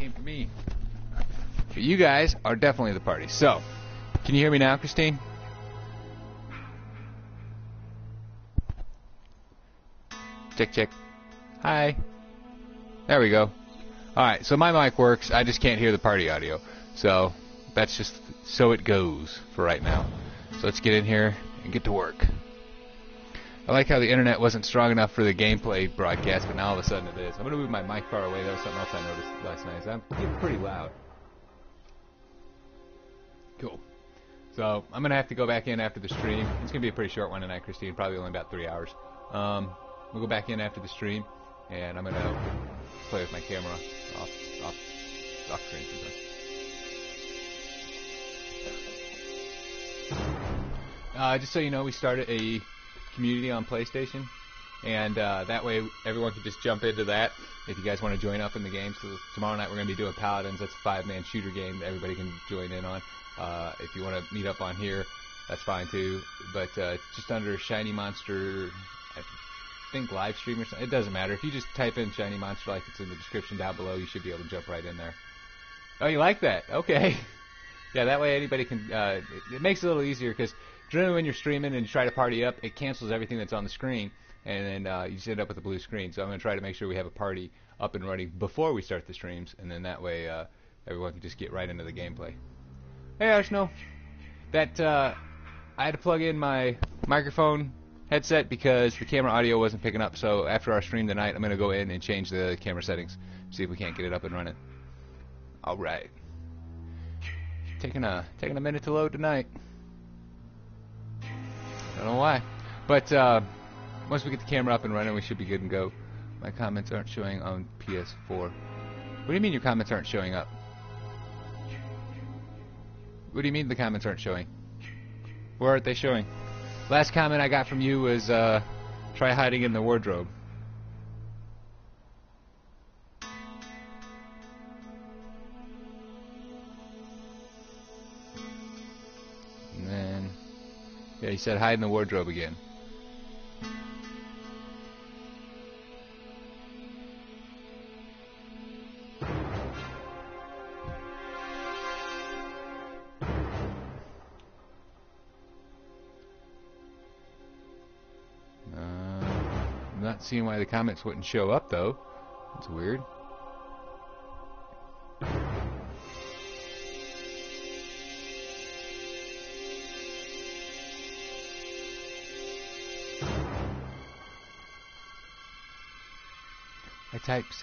game for me. But you guys are definitely the party. So, can you hear me now, Christine? Check, check. Hi. There we go. Alright, so my mic works. I just can't hear the party audio. So, that's just so it goes for right now. So let's get in here and get to work. I like how the internet wasn't strong enough for the gameplay broadcast, but now all of a sudden it is. I'm going to move my mic far away. That was something else I noticed last night. I'm getting pretty loud. Cool. So, I'm going to have to go back in after the stream. It's going to be a pretty short one tonight, Christine. Probably only about 3 hours. We'll go back in after the stream, and I'm going to play with my camera off screen sometimes. Just so you know, we started a community on PlayStation, and that way everyone can just jump into that if you guys want to join up in the game. So tomorrow night we're going to be doing Paladins. That's a 5-man shooter game that everybody can join in on. If you want to meet up on here, that's fine too. But just under Shiny Monster, I think live stream or something. It doesn't matter. If you just type in Shiny Monster like it's in the description down below, you should be able to jump right in there. Oh, you like that? Okay. Yeah, that way anybody can. It makes it a little easier because generally when you're streaming and you try to party up, it cancels everything that's on the screen, and then you just end up with a blue screen. So I'm going to try to make sure we have a party up and running before we start the streams, and then that way everyone can just get right into the gameplay. Hey, Arsenal. That I had to plug in my microphone headset because the camera audio wasn't picking up. So after our stream tonight, I'm going to go in and change the camera settings, see if we can't get it up and running. All right. Taking a minute to load tonight. I don't know why, but once we get the camera up and running, we should be good and go. My comments aren't showing on PS4. What do you mean your comments aren't showing up? What do you mean the comments aren't showing? Where aren't they showing? Last comment I got from you was try hiding in the wardrobe. And then, yeah, he said hide in the wardrobe again. Not seeing why the comments wouldn't show up though. That's weird. I typed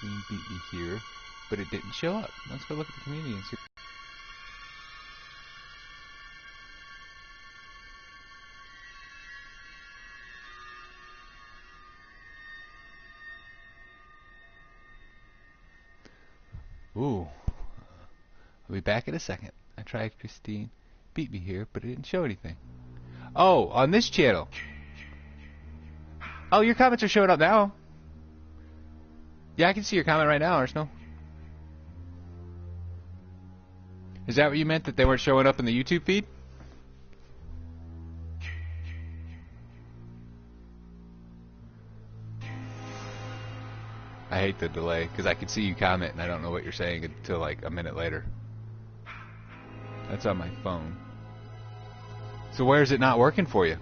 beat me here, but it didn't show up. Let's go look at the community and see. Ooh, I'll be back in a second. I tried Christine, beat me here, but it didn't show anything. Oh, on this channel. Oh, your comments are showing up now. Yeah, I can see your comment right now, Arsenal. Is that what you meant, that they weren't showing up in the YouTube feed? I hate the delay, because I can see you comment and I don't know what you're saying until like a minute later. That's on my phone. So where is it not working for you?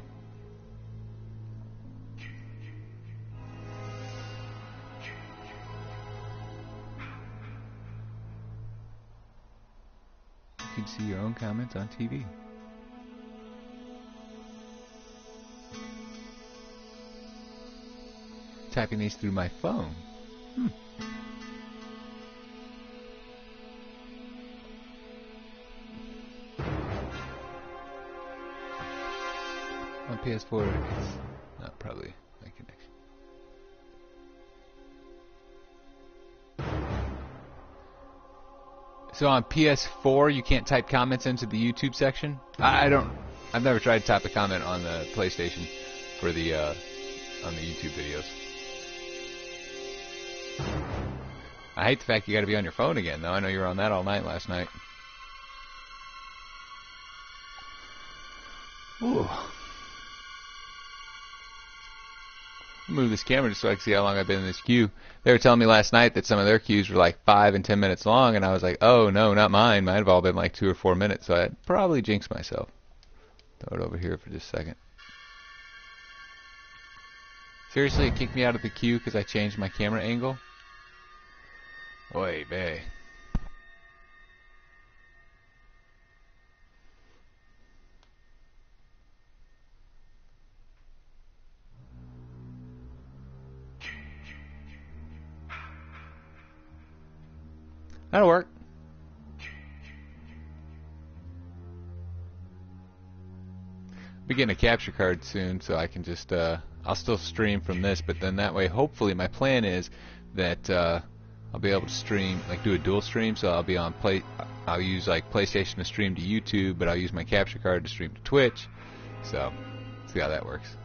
You can see your own comments on TV. Typing these through my phone. On PS4, it's not probably my connection. So on PS4, you can't type comments into the YouTube section? I've never tried to type a comment on the PlayStation for the on the YouTube videos. I hate the fact you got to be on your phone again, though. I know you were on that all night last night. Ooh. move this camera just so I can see how long I've been in this queue. They were telling me last night that some of their queues were like 5 and 10 minutes long, and I was like, oh no, not mine. Mine have all been like 2 or 4 minutes, so I'd probably jinx myself. Throw it over here for just a second. Seriously, it kicked me out of the queue because I changed my camera angle? Oy vey. That'll work. I'll be getting a capture card soon, so I can just I'll still stream from this, but then that way, hopefully, my plan is that I'll be able to stream, like do a dual stream. So I'll be on I'll use like PlayStation to stream to YouTube, but I'll use my capture card to stream to Twitch. So see how that works.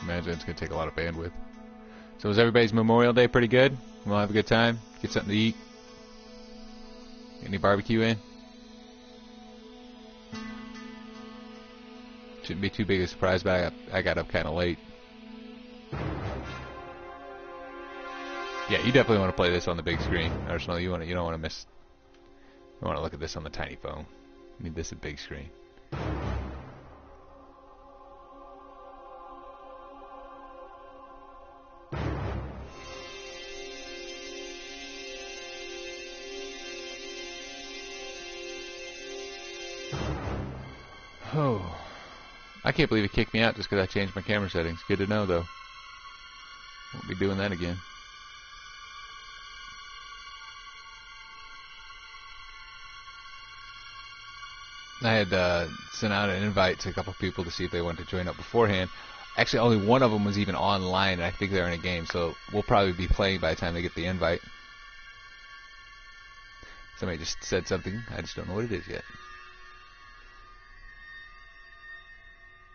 Imagine it's going to take a lot of bandwidth. So was everybody's Memorial Day pretty good? We'll have a good time? Get something to eat? Get any barbecue in? Shouldn't be too big a surprise, but I got up kind of late. Yeah, you definitely want to play this on the big screen. Arsenal, you don't want to miss. You want to look at this on the tiny phone. You need this at big screen. Oh, I can't believe it kicked me out just because I changed my camera settings. Good to know, though. Won't be doing that again. I had sent out an invite to a couple people to see if they wanted to join up beforehand. Actually, only one of them was even online, and I think they're in a game, so we'll probably be playing by the time they get the invite. Somebody just said something. I just don't know what it is yet.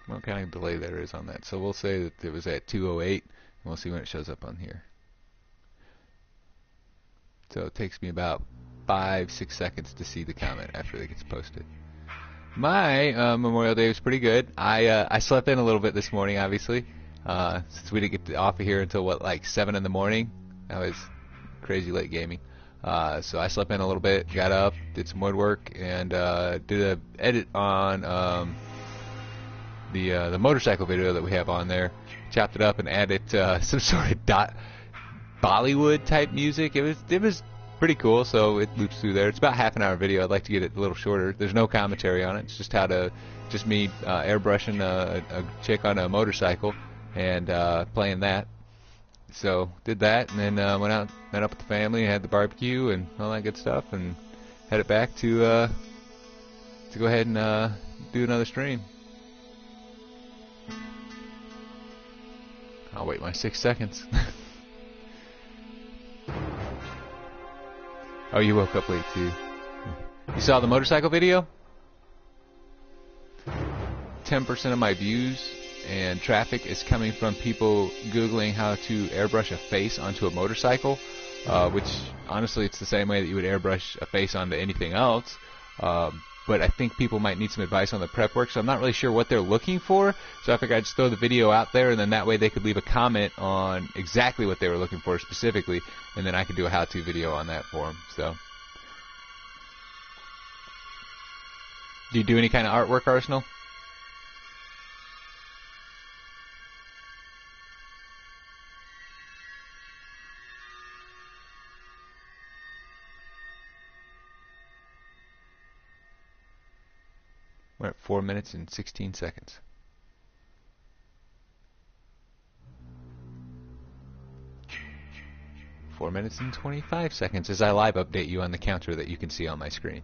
What kind of delay there is on that. So we'll say that it was at 2:08, and we'll see when it shows up on here. So it takes me about 5-6 seconds to see the comment after it gets posted. My Memorial Day was pretty good. I slept in a little bit this morning, obviously, since we didn't get off of here until like 7 in the morning. That was crazy late gaming. So I slept in a little bit, got up, did some woodwork, and did an edit on the motorcycle video that we have on there. Chopped it up and added some sort of Bollywood type music. It was pretty cool, so it loops through there. It's about half an hour video. I'd like to get it a little shorter. There's no commentary on it. It's just just me airbrushing a chick on a motorcycle and playing that. So did that, and then went up with the family and had the barbecue and all that good stuff, and headed back to go ahead and do another stream. I'll wait my 6 seconds. Oh, you woke up late too. You saw the motorcycle video? 10% of my views and traffic is coming from people Googling how to airbrush a face onto a motorcycle, which honestly it's the same way that you would airbrush a face onto anything else. But I think people might need some advice on the prep work, so I'm not really sure what they're looking for. So I figured I'd just throw the video out there, and then that way they could leave a comment on exactly what they were looking for specifically, and then I could do a how-to video on that for them. So, do you do any kind of artwork, Arsenal? We're at 4 minutes and 16 seconds. Four minutes and 25 seconds as I live update you on the counter that you can see on my screen.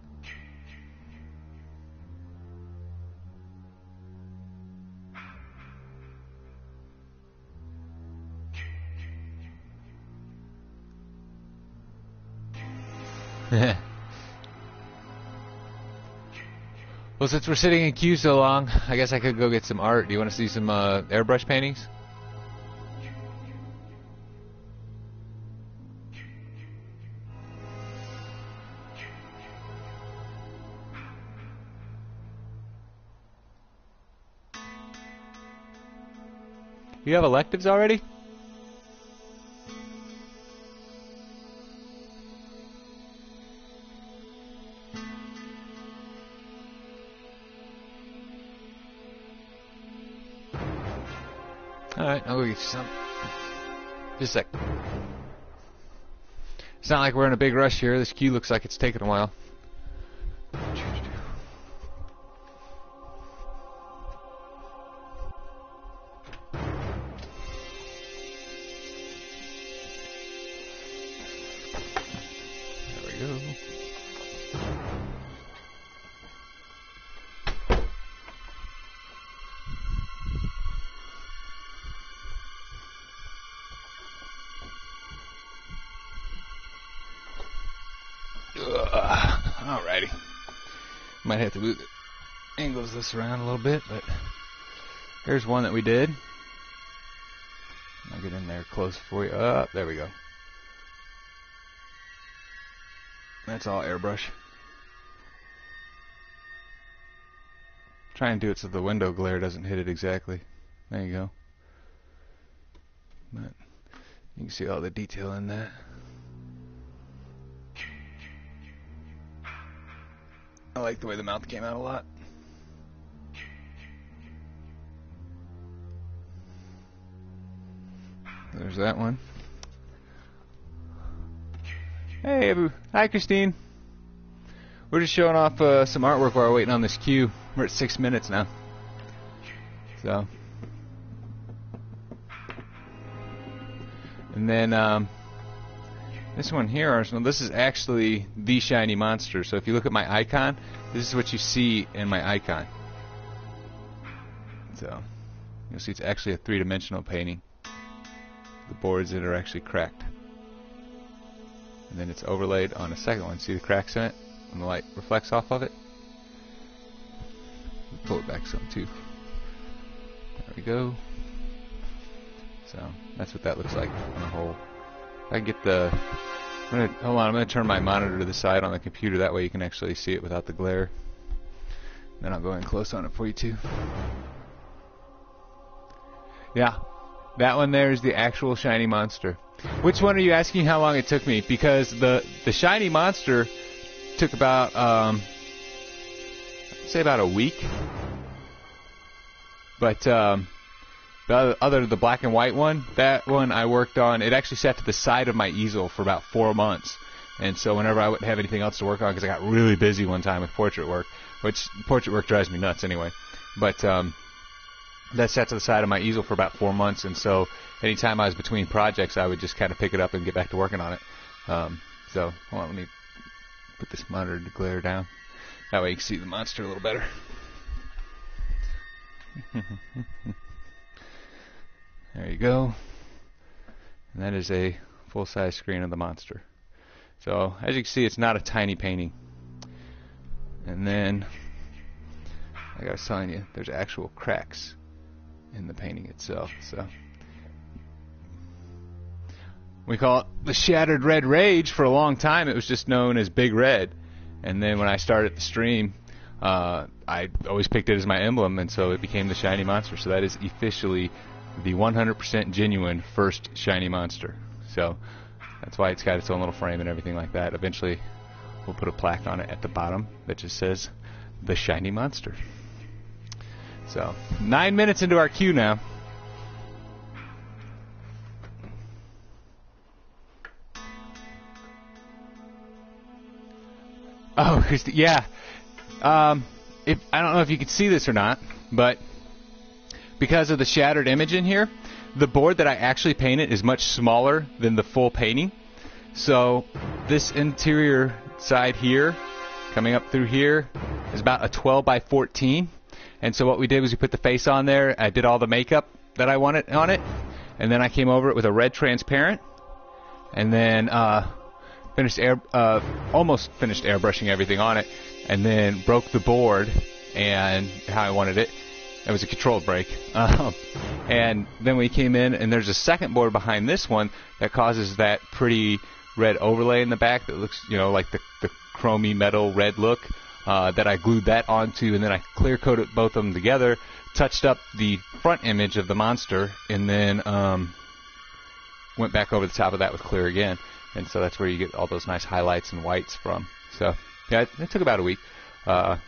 Well, since we're sitting in queue so long, I guess I could go get some art. Do you want to see some airbrush paintings? You have electives already? Alright, I'll go get you some. Just a sec. It's not like we're in a big rush here. This queue looks like it's taking a while. There we go. Alrighty. Might have to move the angles this around a little bit, but here's one that we did. I'll get in there close for you. There we go. That's all airbrush. Try and do it so the window glare doesn't hit it exactly. There you go. But you can see all the detail in that. I like the way the mouth came out a lot. There's that one. Hey, hi Christine. We're just showing off some artwork while we're waiting on this queue. We're at 6 minutes now. So. And then this one here, Arsenal, this is actually the shiny monster. So if you look at my icon, this is what you see in my icon. So you'll see it's actually a three-dimensional painting. The boards that are actually cracked. And then it's overlaid on a second one. See the cracks in it? And the light reflects off of it. Pull it back some too. There we go. So that's what that looks like on the whole. I can get the. Hold on, I'm going to turn my monitor to the side on the computer. That way you can actually see it without the glare. Then I'll go in close on it for you too. Yeah, that one there is the actual shiny monster. Which one are you asking how long it took me? Because the shiny monster took about say about a week. But the black and white one, that one I worked on, it actually sat to the side of my easel for about 4 months. And so whenever I wouldn't have anything else to work on, because I got really busy one time with portrait work, which portrait work drives me nuts anyway. But that sat to the side of my easel for about 4 months, and so anytime I was between projects, I would just kind of pick it up and get back to working on it. So hold on, let me put this monitor to glare down. That way you can see the monster a little better. There you go. And that is a full-size screen of the monster. So as you can see, it's not a tiny painting. And then, like I was telling you, there's actual cracks in the painting itself. So we call it the Shattered Red Rage. For a long time it was just known as Big Red, and then when I started the stream, I always picked it as my emblem, and so it became the shiny monster. So that is officially the 100% genuine first shiny monster. So that's why it's got its own little frame and everything like that. Eventually we'll put a plaque on it at the bottom that just says the shiny monster. So 9 minutes into our queue now. Oh, Christy, yeah. I don't know if you can see this or not, but because of the shattered image in here, the board that I actually painted is much smaller than the full painting. So this interior side here, coming up through here, is about a 12 by 14. And so what we did was we put the face on there. I did all the makeup that I wanted on it, and then I came over it with a red transparent, and then almost finished airbrushing everything on it, and then broke the board and how I wanted it. It was a controlled break. And then we came in, and there's a second board behind this one that causes that pretty red overlay in the back that looks, you know, like the chromy metal red look, that I glued that onto, and then I clear coated both of them together, touched up the front image of the monster, and then went back over the top of that with clear again. And so that's where you get all those nice highlights and whites from. So yeah, it took about a week. But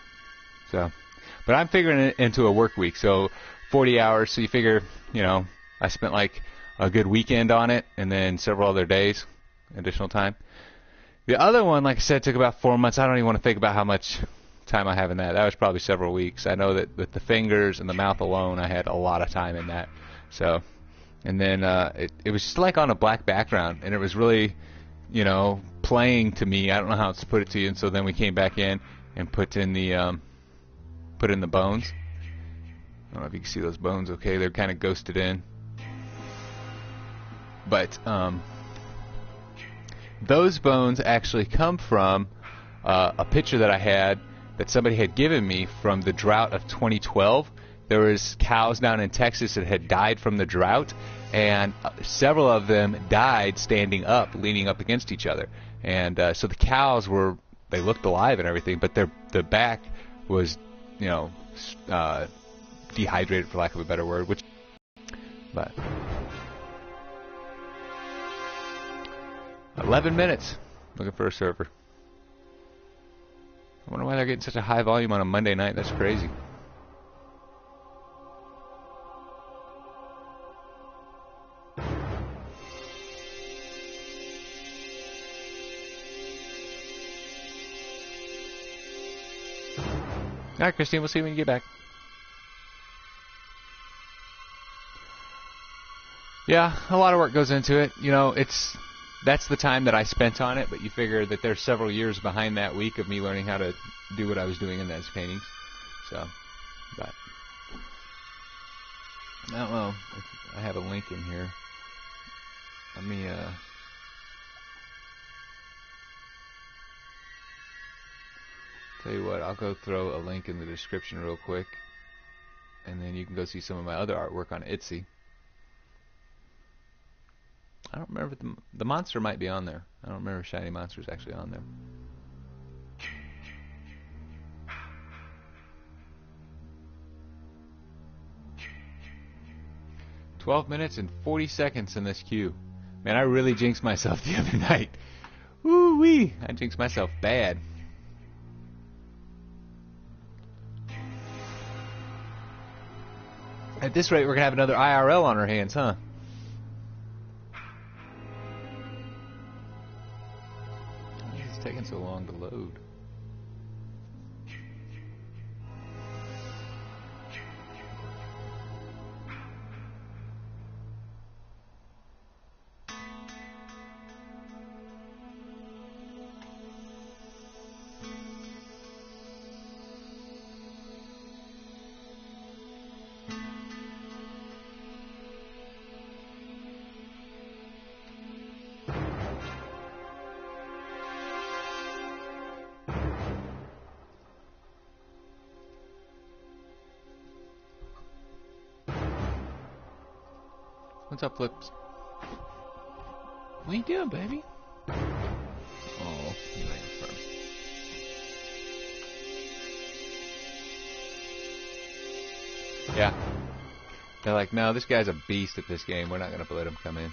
I'm figuring it into a work week, so 40 hours. So you figure, you know, I spent like a good weekend on it, and then several other days, additional time. The other one, like I said, took about 4 months. I don't even want to think about how much time I have in that. That was probably several weeks. I know that with the fingers and the mouth alone, I had a lot of time in that. So, and then it was just like on a black background, and it was really, you know, playing to me. I don't know how else to put it to you. And so then we came back in and put in the bones. I don't know if you can see those bones. Okay, they're kind of ghosted in, but those bones actually come from a picture that I had that somebody had given me from the drought of 2012. There was cows down in Texas that had died from the drought, and several of them died standing up, leaning up against each other. And so the cows they looked alive and everything, but the back was, you know, dehydrated, for lack of a better word. But 11 minutes looking for a server. I wonder why they're getting such a high volume on a Monday night. That's crazy. All right, Christine, we'll see you when you get back. Yeah, a lot of work goes into it. You know, that's the time that I spent on it, but you figure that there's several years behind that week of me learning how to do what I was doing in those paintings. So, but I don't know if I have a link in here. Let me tell you what, I'll go throw a link in the description real quick, and then you can go see some of my other artwork on Etsy. I don't remember if the monster might be on there. I don't remember if Shiny Monster is actually on there. "12 minutes and 40 seconds in this queue." Man, I really jinxed myself the other night. Woo-wee! I jinxed myself bad. At this rate, we're going to have another IRL on our hands, huh? Why is it taking so long to load? What's up, Flips? What are you doing, baby? Oh, you ain't fun. Yeah. They're like, no, this guy's a beast at this game. We're not going to let him come in.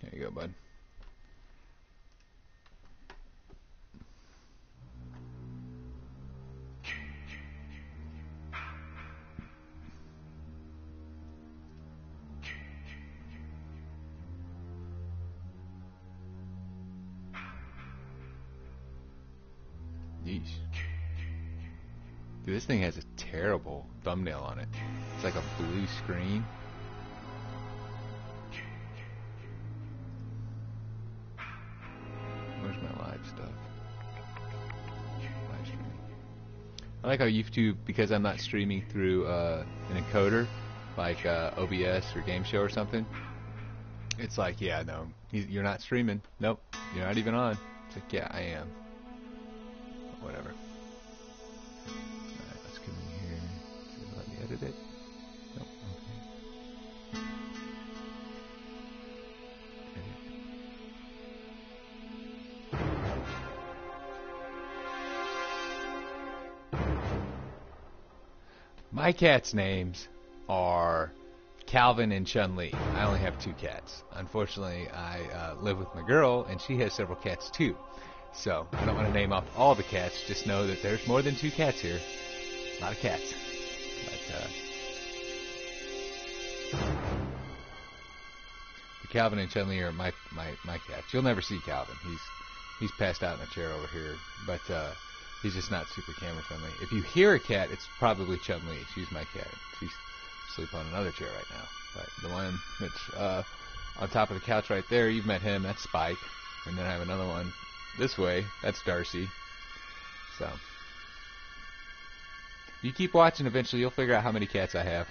There you go, bud. Yeesh. Dude, this thing has a terrible thumbnail on it. It's like a blue screen. Where's my live stuff? Live stream. I like how YouTube, because I'm not streaming through an encoder like OBS or Game Show or something, it's like, yeah, no, you're not streaming. Nope, you're not even on. It's like, yeah, I am. Whatever. Alright, let's come in here. See, let me edit it. Nope, okay. My cat's names are Calvin and Chun-Li. I only have 2 cats. Unfortunately, I live with my girl, and she has several cats too. So, I don't want to name off all the cats. Just know that there's more than 2 cats here. A lot of cats. But Calvin and Chun-Li are my cats. You'll never see Calvin. He's passed out in a chair over here. But he's just not super camera friendly. If you hear a cat, it's probably Chun-Li. She's my cat. She's asleep on another chair right now. But the one that's on top of the couch right there, you've met him. That's Spike. And then I have another one this way. That's Darcy. So you keep watching. Eventually, you'll figure out how many cats I have.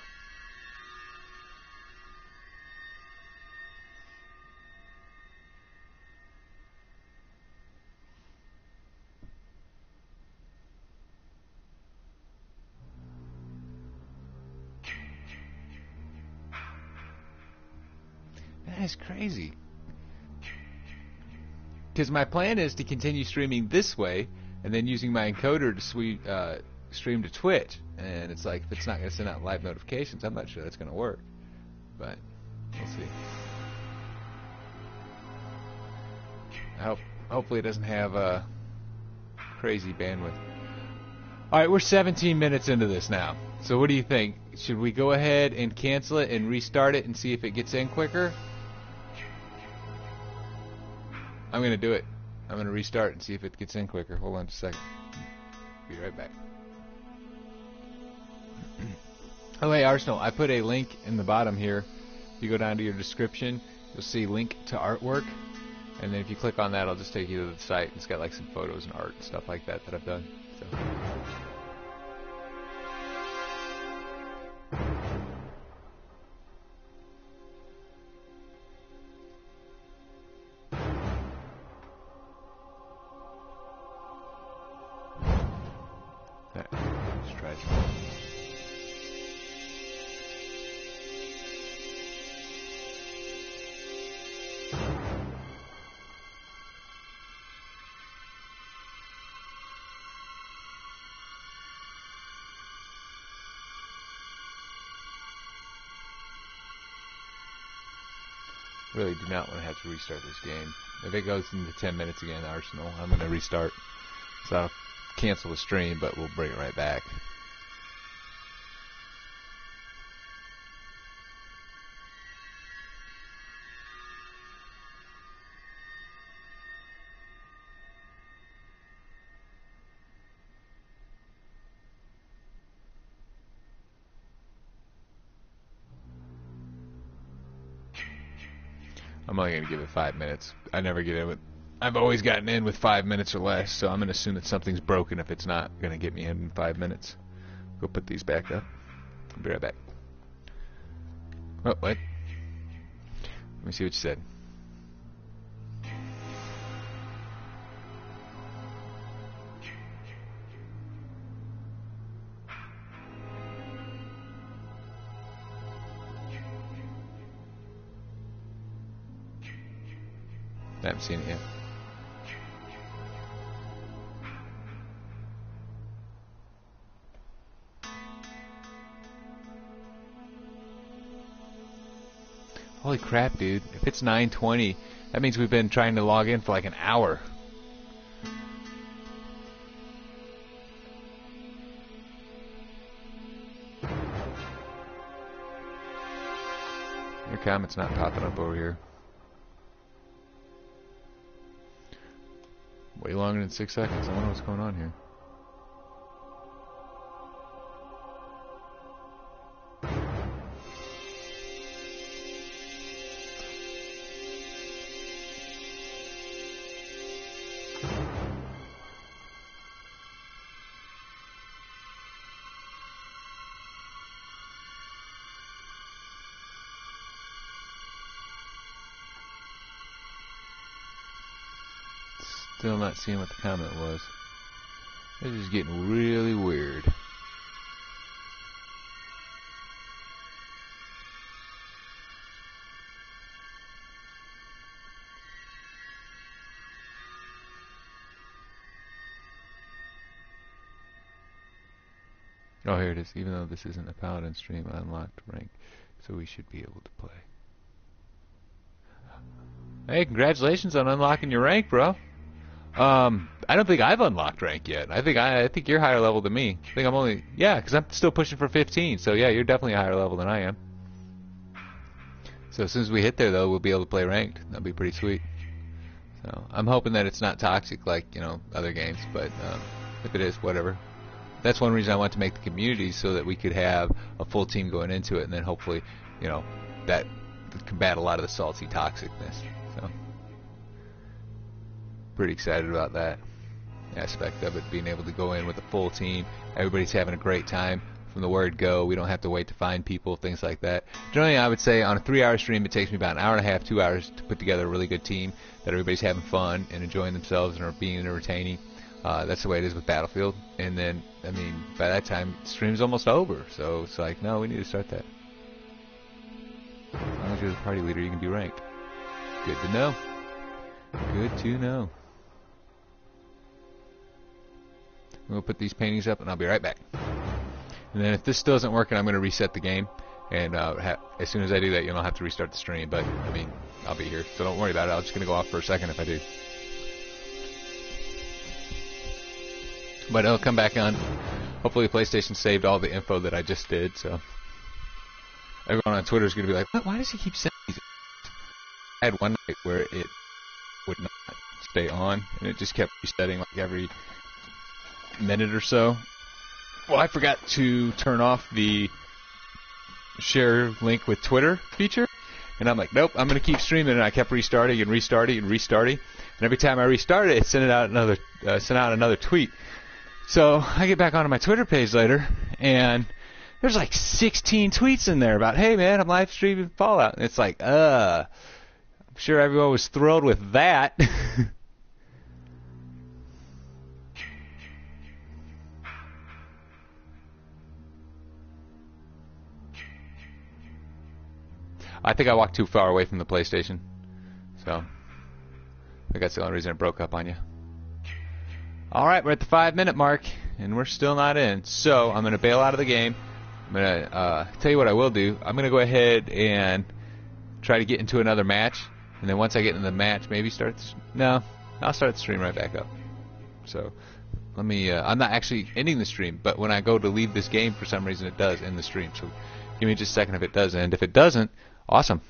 That is crazy. Because my plan is to continue streaming this way, and then using my encoder to stream to Twitch. And it's like, if it's not going to send out live notifications, I'm not sure that's going to work. But we'll see. Hopefully it doesn't have crazy bandwidth. Alright, we're 17 minutes into this now. So what do you think? Should we go ahead and cancel it and restart it and see if it gets in quicker? I'm going to do it. I'm going to restart and see if it gets in quicker. Hold on just a second. Be right back. Oh, hey, Arsenal, I put a link in the bottom here. If you go down to your description, you'll see link to artwork. And then if you click on that, it'll just take you to the site. It's got like some photos and art and stuff like that I've done. So. Let's try some. Really do not want to have to restart this game. If it goes into 10 minutes again, Arsenal, I'm going to restart. So I'll cancel the stream, but we'll bring it right back. I'm only going to give it 5 minutes. I never get in with... I've always gotten in with 5 minutes or less, so I'm going to assume that something's broken if it's not going to get me in 5 minutes. Go put these back up. I'll be right back. Oh, what? Let me see what you said. I haven't seen it yet. Holy crap, dude. If it's 9:20, that means we've been trying to log in for like an hour. Your comment's not popping up over here. Way longer than 6 seconds. I wonder what's going on here. Still not seeing what the comment was. This is getting really weird. Oh, here it is. Even though this isn't a Paladin stream, I unlocked rank, so we should be able to play. Hey, congratulations on unlocking your rank, bro. I don't think I've unlocked rank yet. I think you're higher level than me. I think I'm only, yeah, because I'm still pushing for 15. So yeah, you're definitely a higher level than I am. So as soon as we hit there, though, we'll be able to play ranked. That'll be pretty sweet. So I'm hoping that it's not toxic like other games, but if it is, whatever. That's one reason I want to make the community so that we could have a full team going into it, and then hopefully, that would combat a lot of the salty toxicness. So, pretty excited about that aspect of it, being able to go in with a full team. Everybody's having a great time from the word go. We don't have to wait to find people, things like that. Generally, I would say on a 3-hour stream, it takes me about an hour and a half, 2 hours to put together a really good team that everybody's having fun and enjoying themselves and are being entertaining. That's the way it is with Battlefield. And then, I mean, by that time, the stream's almost over. So it's like, no, we need to start that. As long as you're the party leader, you can be ranked. Good to know. Good to know. We'll put these paintings up, and I'll be right back. And then if this still isn't working, I'm going to reset the game. And as soon as I do that, you'll have to restart the stream. But, I mean, I'll be here. So don't worry about it. I'm just going to go off for a second if I do. But it'll come back on. Hopefully PlayStation saved all the info that I just did, so everyone on Twitter is going to be like, why does he keep sending these? I had one night where it would not stay on, and it just kept resetting like every minute or so. Well, I forgot to turn off the share link with Twitter feature, and I'm like, nope, I'm going to keep streaming, and I kept restarting and restarting and restarting, and every time I restarted it sent out another tweet. So I get back onto my Twitter page later, and there's like 16 tweets in there about, hey man, I'm live streaming Fallout. And it's like, I'm sure everyone was thrilled with that. I think I walked too far away from the PlayStation. So I think that's the only reason it broke up on you. Alright, we're at the 5-minute mark, and we're still not in. So, I'm going to bail out of the game. I'm going to tell you what I will do. I'm going to go ahead and try to get into another match. And then once I get into the match, maybe start I'll start the stream right back up. So, let me, I'm not actually ending the stream, but when I go to leave this game, for some reason it does end the stream. So, give me just a second if it does end. If it doesn't, awesome.